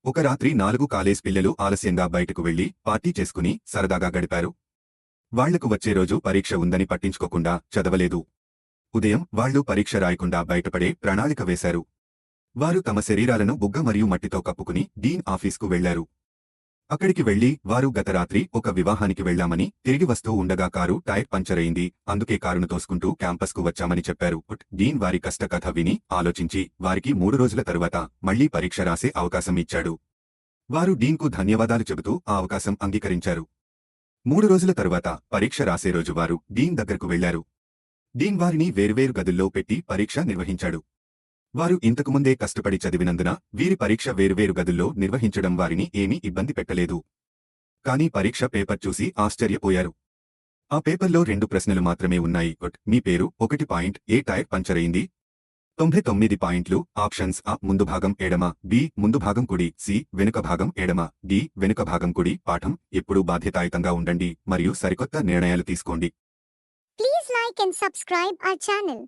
ఒక రాత్రి 4 కాలేజ్ పిల్లలు ఆలస్యంగా బయటకు వెళ్లి పార్టీ చేసుకుని సరదాగా గడిపారు. వాళ్లకు వచ్చే రోజు పరీక్ష ఉందని పట్టించుకోకుండా చదవలేదు. ఉదయం వాళ్లు పరీక్ష రాయకుండా బయటపడే ప్రణాళిక వేశారు. వారు తమ శరీరాలను బుగ్గ మరియు మట్టితో కప్పుకుని డీన్ ఆఫీస్కు వెళ్లారు. అక్కడికి వెళ్లి వారు గత రాత్రి ఒక వివాహానికి వెళ్లామని, తిరిగి వస్తూ ఉండగా కారు టైర్ పంచరయింది, అందుకే కారును తోసుకుంటూ క్యాంపస్కు వచ్చామని చెప్పారు. డీన్ వారి కష్టకథ విని ఆలోచించి వారికి 3 రోజుల తరువాత మళ్లీ పరీక్ష రాసే అవకాశం ఇచ్చాడు. వారు డీన్కు ధన్యవాదాలు చెబుతూ ఆ అవకాశం అంగీకరించారు. 3 రోజుల తరువాత పరీక్ష రాసే రోజు వారు డీన్ దగ్గరకు వెళ్లారు. డీన్ వారిని వేర్వేరు గదుల్లో పెట్టి పరీక్ష నిర్వహించాడు. వారు ఇంతకుముందే కష్టపడి చదివినందున వీరి పరీక్ష వేరువేరు గదుల్లో నిర్వహించడం వారిని ఏమీ ఇబ్బంది పెట్టలేదు. కానీ పరీక్ష పేపర్ చూసి ఆశ్చర్యపోయారు. ఆ పేపర్లో 2 ప్రశ్నలు మాత్రమే ఉన్నాయి. మీ పేరు 1 పాయింట్, ఏ టైర్ పంచరయింది. 99 పాయింట్లు. ఆప్షన్స్: ఆ ముందు భాగం ఎడమ, బి ముందు భాగం కుడి, సి వెనుక భాగం ఎడమ, డి వెనుక భాగం కుడి. పాఠం: ఎప్పుడూ బాధ్యతాయుతంగా ఉండండి మరియు సరికొత్త నిర్ణయాలు తీసుకోండి. Please like and subscribe our channel.